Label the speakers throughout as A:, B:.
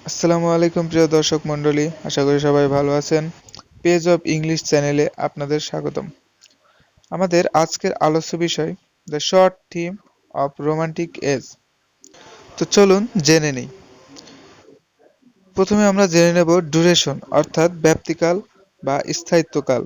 A: আসসালামু আলাইকুম প্রিয় দর্শক মণ্ডলী, আশা করি সবাই ভালো আছেন। পেজ অফ ইংলিশ চ্যানেলে আপনাদের স্বাগতম। আমাদের আজকের আলোচ্য বিষয় the short theme of romantic age. তো চলুন জেনে নিই। প্রথমে আমরা জেনে নেব ডিউরেশন অর্থাৎ ব্যাপ্তিকাল বা স্থায়িত্বকাল।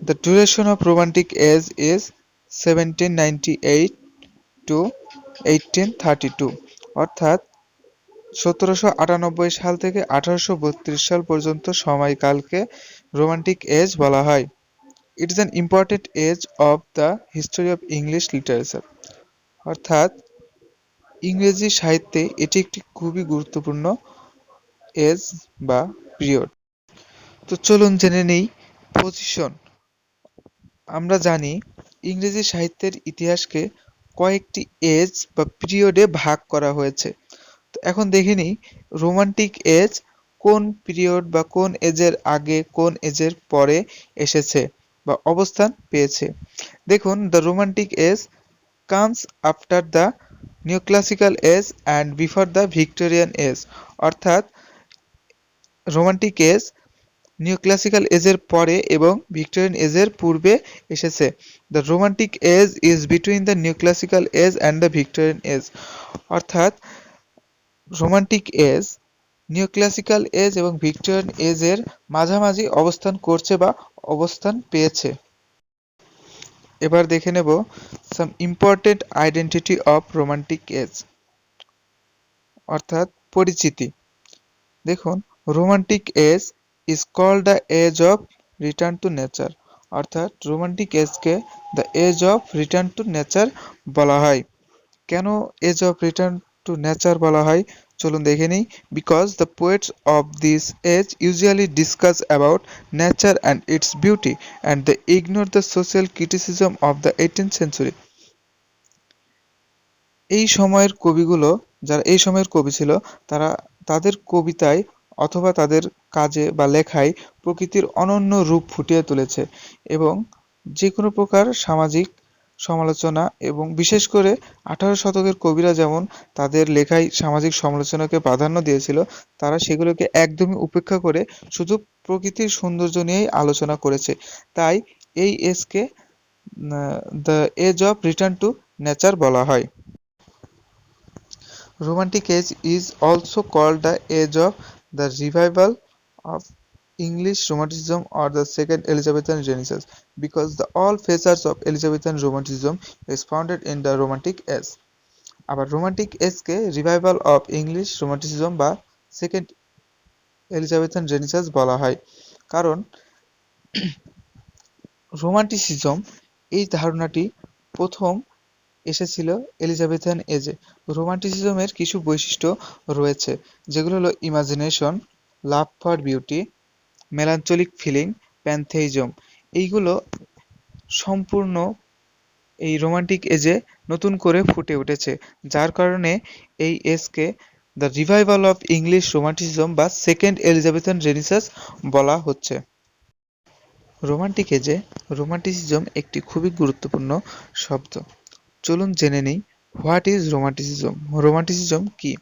A: The duration of romantic age is 1798 to 1832 অর্থাৎ 1798 সাল থেকে 1832 সাল পর্যন্ত সময়কালকে রোমান্টিক এজ বলা হয়। It is an important age of the history of English literature অর্থাৎ ইংরেজি সাহিত্যে এটি একটি খুবই গুরুত্বপূর্ণ এজ বা পিরিয়ড। তো চলুন জেনে নেই পজিশন। আমরা জানি ইংরেজি সাহিত্যের ইতিহাসকে কয়েকটি এজ বা পিরিয়ডে ভাগ করা হয়েছে। তো এখন দেখে নিই রোমান্টিক এজ কোন পিরিয়ড বা কোন এজের আগে কোন এজের পরে এসেছে বা অবস্থান পেয়েছে। দেখুন, the romantic age comes after the neoclassical age and before the Victorian age অর্থাৎ রোমান্টিক এজ নিওক্লাসিক্যাল এজের পরে এবং ভিক্টোরিয়ান এজের পূর্বে এসেছে। The romantic age is between the neoclassical age and the Victorian age অর্থাৎ রোমান্টিক এজ নিওক্লাসিক্যাল এজ এবং Victorian এজের মাঝামাঝি অবস্থান করছে বা অবস্থান পেয়েছে। এবার দেখে নেব some important identity of romantic age অর্থাৎ পরিচিতি। দেখুন, romantic age is called the age of return to nature অর্থাৎ রোমান্টিক এজকে the age of return to nature বলা হয়। কেন age of return to nature বলা হয় চলুন দেখে নিই। Because the poets of this age usually discuss about nature and its beauty and they ignore the social criticism of the 18th century. এই সময়ের কবিগুলো, যারা এই সময়ের কবি ছিল, তারা তাদের কবিতায় অথবা তাদের কাজে বা লেখায় প্রকৃতির অনন্য রূপ ফুটিয়ে তুলেছে এবং যে কোনো প্রকার সামাজিক সমালোচনা এবং বিশেষ করে 18 শতকের কবিরা যেমন তাদের লেখায় সামাজিক সমালোচনাকে প্রাধান্য দিয়েছিল, তারা সেগুলোকে একদমই উপেক্ষা করে শুধু প্রকৃতির সৌন্দর্য নিয়েই আলোচনা করেছে। তাই এই এজকে the age of return to nature বলা হয়। Romantic age is also called the age of the revival of English Romanticism or the Second Elizabethan Renaissance because all phases of Elizabethan Romanticism is founded in the Romantic age. আবার romantic এজকে revival of English romanticism বা second Elizabethan renaissance বলা হয়, কারণ romanticism এই ধারণাটি প্রথম এসেছিল এলিজাবেথান এজে। রোমান্টিসিজমের কিছু বৈশিষ্ট্য রয়েছে, যেগুলো হলো imagination, love for beauty, melancholic feeling, pantheism. এইগুলো সম্পূর্ণ এই রোমান্টিক এজে নতুন করে ফুটে উঠেছে, যার কারণে এই এজকে the revival of English romanticism বা সেকেন্ড এলিজাবেথান রেনেসাঁস বলা হচ্ছে। রোমান্টিক এজে রোমান্টিসিজম একটি খুবই গুরুত্বপূর্ণ শব্দ। চলুন জেনে নিই হোয়াট ইজ রোমান্টিসিজম। রোমান্টিসিজম কি?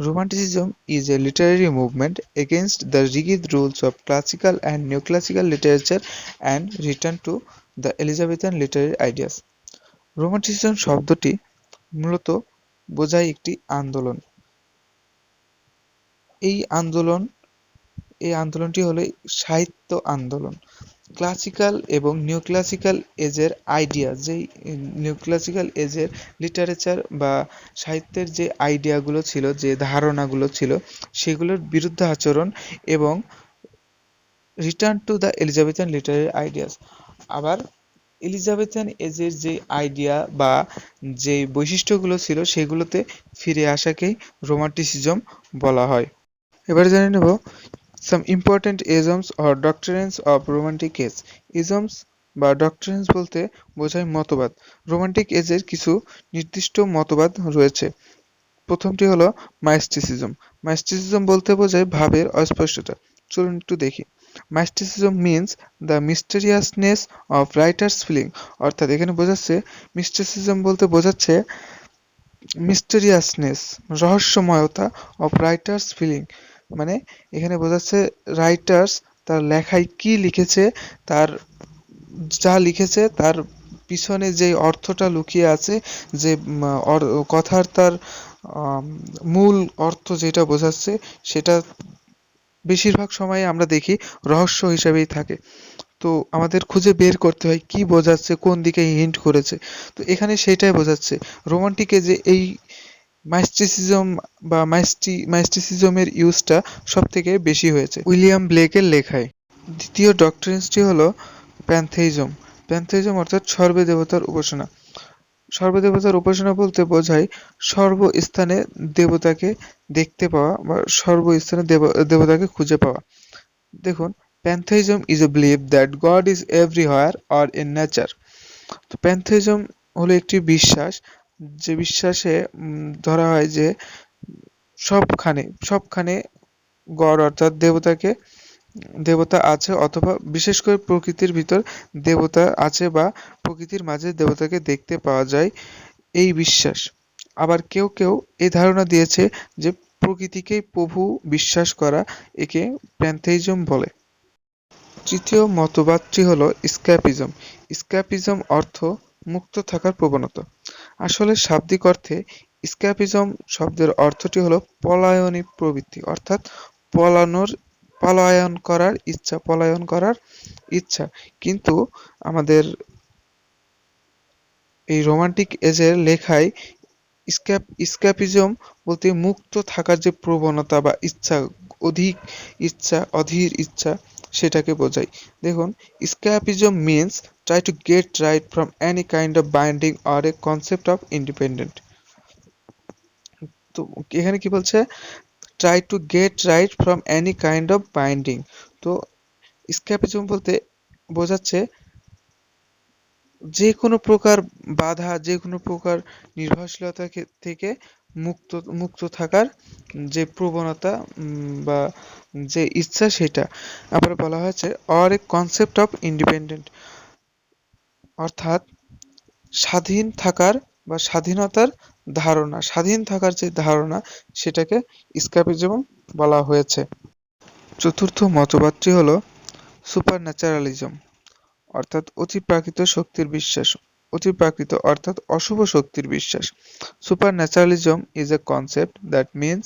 A: Romanticism is a literary movement against the rigid rules of classical and neoclassical literature and return to the Elizabethan literary ideas. Romanticism শব্দটি মূলত বোঝায় একটি আন্দোলন। এই আন্দোলনটি হলো সাহিত্য আন্দোলন। ক্লাসিক্যাল এবং নিওক্লাসিক্যাল এজের আইডিয়া, যেই নিওক্লাসিক্যাল এজের লিটারেচার বা সাহিত্যের যে আইডিয়াগুলো ছিল, যে ধারণাগুলো ছিল, সেগুলোর বিরুদ্ধে আচরণ এবং return to the Elizabethan Literary ideas. আবার এলিজাবেথান এজের যে আইডিয়া বা যে বৈশিষ্ট্যগুলো ছিল সেগুলোতে ফিরে আসাকেই রোমান্টিসিজম বলা হয়। এবার জেনে নেব some important isms or doctrines of romantic age. isms বা doctrines বলতে বোঝায় মতবাদ। রোমান্টিক এজের কিছু নির্দিষ্ট মতবাদ রয়েছে। প্রথমটি হলো মাইস্টিসিজম। মাইস্টিসিজম বলতে বোঝায় ভাবের অস্পষ্টতা। চলুন একটু দেখি। Mysticism means the mysteriousness of writers feeling অর্থাৎ এখানে বোঝাচ্ছে, মিস্টিসিজম বলতে বোঝাচ্ছে মিস্টেরিয়াসনেস, রহস্যময়তা অফ রাইটার্স ফিলিং, মানে এখানে বোঝাচ্ছে রাইটার্স তার লেখায় কি লিখেছে, তার যা লিখেছে তার পিছনে যে অর্থটা লুকিয়ে আছে, যে কথার তার আম, মূল অর্থ যেটা বোঝাচ্ছে, সেটা বেশিরভাগ সময় আমরা দেখি রহস্য হিসেবেই থাকে। তো আমাদের খুঁজে বের করতে হয় কি বোঝাচ্ছে, কোন দিকে হিন্ট করেছে। তো এখানে সেটাই বোঝাচ্ছে। রোমান্টিকে যে এই মাইস্টিসিজম বা মাইস্টিসিজমের ইউজটা সব থেকে বেশি হয়েছে উইলিয়াম ব্লেকের লেখায়। দ্বিতীয় ডক্ট্রিনসটি হলো প্যান্থেইজম। প্যান্থেইজম অর্থাৎ সর্বদেবতার উপাসনা। সর্বদেবতার উপাসনা বলতে বোঝায় সর্বস্থানে দেবতাকে দেখতে পাওয়া বা সর্বস্থানে দেবতাকে খুঁজে পাওয়া। দেখুন, pantheism is a belief that God is everywhere or in nature. তো pantheism হলো একটি বিশ্বাস, যে বিশ্বাসে ধরা হয় যে সবখানে সবখানে গড অর্থাৎ দেবতা আছে, অথবা বিশেষ করে প্রকৃতির ভিতর দেবতা আছে বা প্রকৃতির মাঝে দেবতাকে দেখতে পাওয়া যায়, এই বিশ্বাস। আবার কেউ কেউ এই ধারণা দিয়েছে যে প্রকৃতিকেই প্রভু বিশ্বাস করা, একে প্যান্থেইজম বলে। তৃতীয় মতবাদটি হলো স্ক্যাপিজম। স্ক্যাপিজম অর্থ মুক্ত থাকার প্রবণতা। আসলে শাব্দিক অর্থে স্ক্যাপিজম শব্দের অর্থটি হলো পলায়নী প্রবৃত্তি, অর্থাৎ পলায়ন করার ইচ্ছা। কিন্তু আমাদের এই রোমান্টিক এজের লেখায় স্ক্যাপিজম বলতে মুক্ত থাকার যে প্রবণতা বা ইচ্ছা, অধীর ইচ্ছা, সেটাকে বোঝায়। দেখুন, escapism means try to get right from any kind of binding or a concept of independent. তো এখানে কি বলছে? try to get right from any kind of binding. তো escapism বলতে বোঝাচ্ছে যে কোনো প্রকার বাধা, যে কোনো প্রকার নির্ভরশীলতা থেকে মুক্ত মুক্ত থাকার যে প্রবণতা বা যে ইচ্ছা, সেটা। আবার বলা হয়েছে or a concept of independent, অর্থাৎ স্বাধীন থাকার বা স্বাধীনতার ধারণা, স্বাধীন থাকার যে ধারণা, সেটাকে স্ক্যাপিজম বলা হয়েছে। চতুর্থ মতবাদটি হলো সুপারন্যাচারালিজম, অর্থাৎ অতিপ্রাকৃত শক্তির বিশ্বাস। অতিপ্রাকৃত অর্থাৎ অশুভ শক্তির বিশ্বাস। Supernaturalism is a concept that means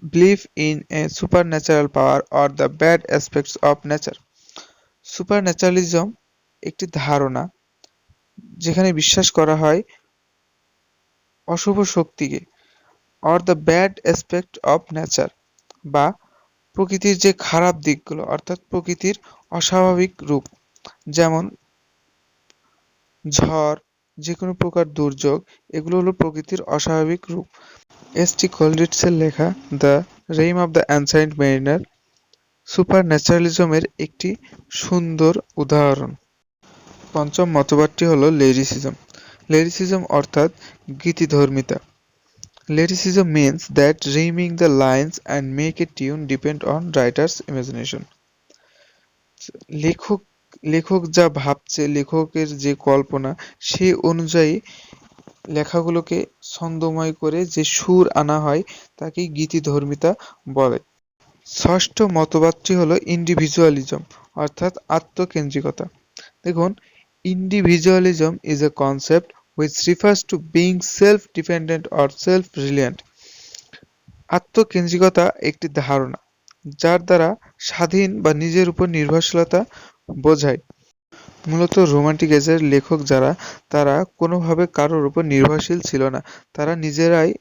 A: belief in a supernatural power or the bad aspects of nature. Supernaturalism একটি ধারণা যেখানে বিশ্বাস করা হয় অশুভ শক্তিকে, or the bad aspect of nature, বা প্রকৃতির যে খারাপ দিকগুলো, অর্থাৎ প্রকৃতির অস্বাভাবিক রূপ, যেমন ঝড়, যেকোনো প্রকার দুর্যোগ, এগুলো হলো প্রকৃতির অস্বাভাবিক রূপ। এস.টি. কোলরিটজের লেখা the rime of the ancient mariner সুপারন্যাচারালিজমের একটি সুন্দর উদাহরণ। পঞ্চম মতবাদটি হলো লেরিসিজম। লেরিসিজম অর্থাৎ গীতিধর্মিতা। Lyricism means that rhyming the lines and make a tune depend on writer's imagination. লেখক লেখক যা ভাবছে, লেখকের যে কল্পনা, সে অনুযায়ী লেখাগুলোকে ছন্দময় করে যে সুর আনা হয়, তাকেই গীতিধর্মিতা বলে। ষষ্ঠ মতবাদটি হলো ইন্ডিভিজুয়ালিজম, অর্থাৎ আত্মকেন্দ্রিকতা। দেখুন, individualism is a concept which refers to being self-dependent or self-reliant. আত্মকেন্দ্রিকতা একটি ধারণা যার দ্বারা স্বাধীন বা নিজের উপর নির্ভরশীলতা বোঝায়। মূলত রোমান্টিক এজের লেখক যারা, তারা কোনোভাবে কারোর উপর নির্ভরশীল ছিল না। তারা নিজেরাই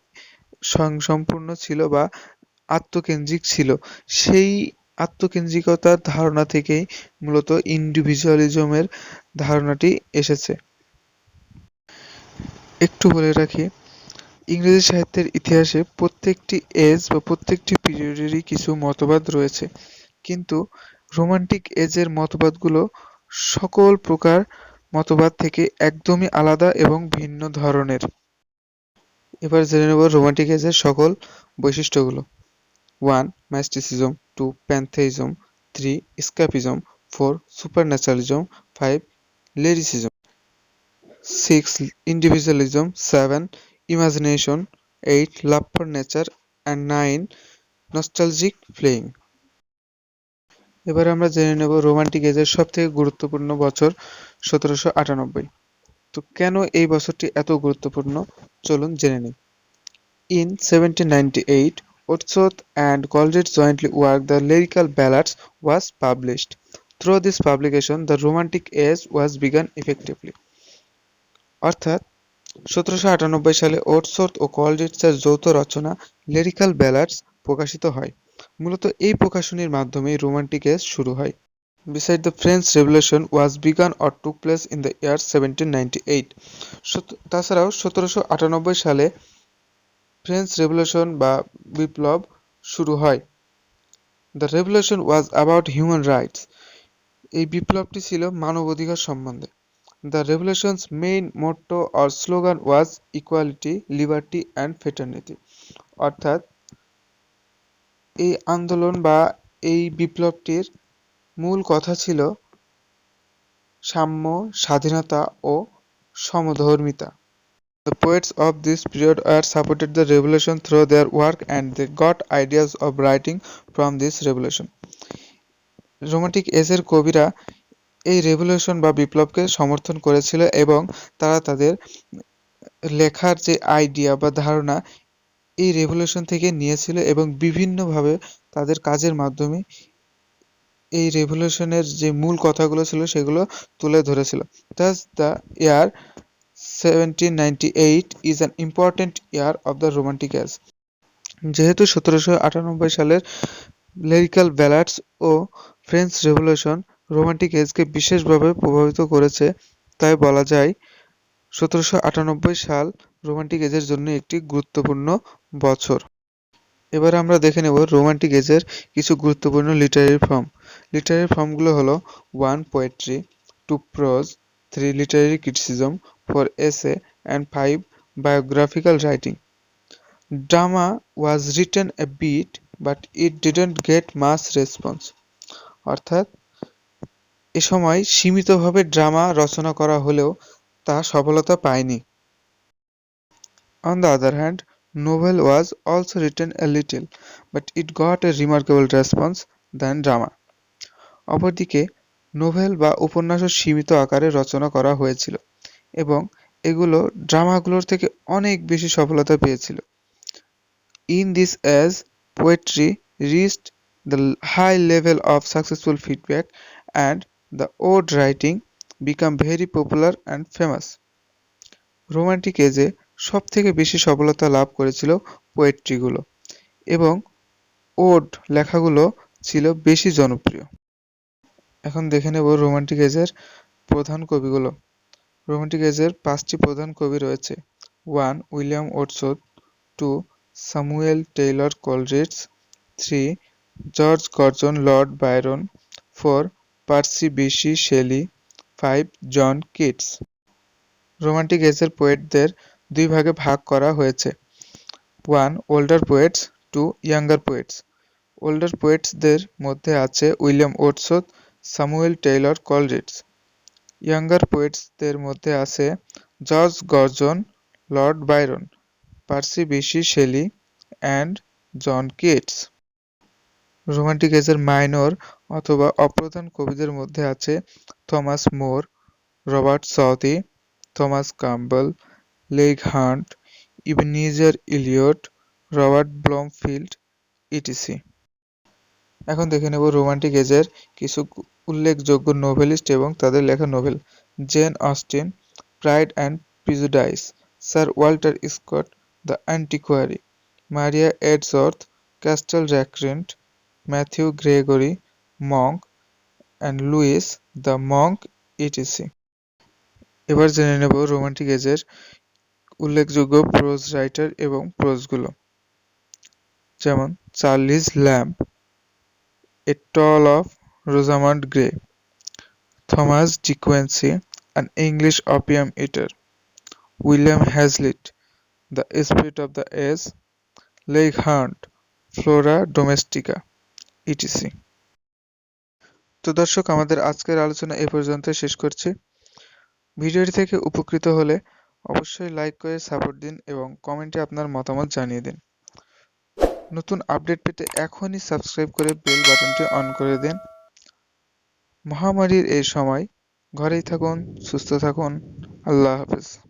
A: স্বয়ংসম্পূর্ণ ছিল বা আত্মকেন্দ্রিক ছিল। সেই আত্মকেন্দ্রিকতার ধারণা থেকেই মূলত ইন্ডিভিজুয়ালিজমের ধারণাটি এসেছে। একটু বলে রাখি, ইংরেজি সাহিত্যের ইতিহাসে প্রত্যেকটি এজ বা প্রত্যেকটি পিরিয়ডেরই কিছু মতবাদ রয়েছে, কিন্তু রোমান্টিক এজের মতবাদগুলো সকল প্রকার মতবাদ থেকে একদমই আলাদা এবং ভিন্ন ধরনের। এবার জেনে নেব রোমান্টিক এজের সকল বৈশিষ্ট্যগুলো। 1. Mysticism, 2. Pantheism, 3. Escapism, 4. Supernaturalism, 5. Lyricism, 6. Individualism, 7. imagination, 8 love for nature, and 9 nostalgic playing. এবার আমরা জেনে নেব রোমান্টিক এজের সবথেকে গুরুত্বপূর্ণ বছর 1798। তো কেন এই বছরটি এত গুরুত্বপূর্ণ, চলুন জেনে নিই। In 1798, Wordsworth and Coleridge jointly work The Lyrical Ballads was published. Through this publication, the Romantic Age was begun effectively. অর্থাৎ 1798 সালে ওটসওর্থ ও কলরিডসের যৌথ রচনা লিরিক্যাল ব্যালাডস প্রকাশিত হয়। মূলত এই প্রকাশনীর মাধ্যমেই রোমান্টিক এজ শুরু হয়। Beside the French Revolution was begun or took place in the year 1798. তাছাড়াও 1798 সালে ফ্রেঞ্চ রেভলিউশন বা বিপ্লব শুরু হয়। The revolution was about human rights. এই বিপ্লবটি ছিল মানবাধিকার সম্বন্ধে। The revolution's main motto or slogan was equality, liberty and fraternity. অর্থাৎ এই আন্দোলন বা এই বিপ্লবটির মূল কথা ছিল সাম্য, স্বাধীনতা ও সমধর্মিতা। The poets of this period are supported the revolution through their work and they got ideas of writing from this revolution. Romantic এজের কবিরা এই রেভলিউশন বা বিপ্লবকে সমর্থন করেছিল এবং তারা তাদের লেখার যে আইডিয়া বা ধারণা এই রেভলিউশন থেকে নিয়েছিল এবং বিভিন্নভাবে তাদের কাজের মাধ্যমে এই রেভলিউশনের যে মূল কথাগুলো ছিল সেগুলো তুলে ধরেছিল। Thus the year 1798 is an important year of the Romantic Age. যেহেতু 1798 সালের লিরিক্যাল ব্যালাডস ও ফ্রেঞ্চ রেভলিউশন রোমান্টিক এজকে বিশেষভাবে প্রভাবিত করেছে, তাই বলা যায় 1798 সাল রোমান্টিক এজের জন্য একটি গুরুত্বপূর্ণ বছর। এবার আমরা দেখে নেব রোমান্টিক এজের কিছু গুরুত্বপূর্ণ লিটারারি ফর্ম। লিটারারি ফর্মগুলো হলো 1 poetry, 2 pros, 3 Literary criticism, 4 essay and 5 biographical writing. Drama was written a bit but it didn't get much response. অর্থাৎ এ সময় সীমিতভাবে ড্রামা রচনা করা হলেও তা সফলতা পায়নি। On the other hand, novel was also written a little but it got a remarkable response than drama. অপরদিকে novel বা উপন্যাসও সীমিত আকারে রচনা করা হয়েছিল এবং এগুলো ড্রামাগুলোর থেকে অনেক বেশি সফলতা পেয়েছিল। In this age, poetry reached the high level of successful feedback and the ode writing became very popular and famous. Romantic এজে সবথেকে বেশি সফলতা লাভ করেছিল পোয়েট্রিগুলো এবং ওড লেখাগুলো ছিল বেশি জনপ্রিয়। এখন দেখে নেব রোমান্টিক এজের প্রধান কবিগুলো। রোমান্টিক এজের 5টি প্রধান কবি রয়েছে। 1 William Wordsworth, 2 Samuel Taylor Coleridge, 3 George Gordon Lord Byron, 4 Percy Bysshe Shelley, 5 John Keats. Romantic এজের পোয়েটদের দুই ভাগে ভাগ করা হয়েছে। 1 older poets, 2 younger poets. Older পোয়েটসদের মধ্যে আছে William Wordsworth, Samuel Taylor Coleridge. Younger পোয়েটসদের মধ্যে আছে George Gordon, Lord Byron, Percy Bysshe Shelley and John Keats. Romantic এজের মাইনর অথবা অপ্রধান কবিদের মধ্যে আছে Thomas Moore, Robert Southee, Thomas Campbell, Leigh Hunt, Ebenezer Elliott, Robert Bloomfield ETC. এখন দেখে নেব রোমান্টিক এজের কিছু উল্লেখযোগ্য নোভেলিস্ট এবং তাদের লেখা novel. Jane Austen, Pride and Prejudice, sir Walter Scott, the Antiquary, Maria Edgeworth, Castle Rackrent, Matthew Gregory, Monk and Lewis the Monk ETC. এবার জেনে নেব রোমান্টিক এজের উল্লেখযোগ্য প্রোজ রাইটার এবং প্রোজগুলো। যেমন Charlie's lamb, A Tale of Rosamund Grey, Thomas De Quincey, An English Opium Eater, William Hazlitt, The Spirit of the Age, Leigh Hunt, Flora Domestica, etc. তো দর্শক, আমাদের আজকের আলোচনা এ পর্যন্ত শেষ করছি। ভিডিওটি থেকে উপকৃত হলে অবশ্যই লাইক করে সাপোর্ট দিন এবং কমেন্টে আপনার মতামত জানিয়ে দিন। নতুন আপডেট পেতে এখনই সাবস্ক্রাইব করে বেল বাটনটি অন করে দিন। মহামারীর এই সময় ঘরেই থাকুন, সুস্থ থাকুন। আল্লাহ হাফেজ।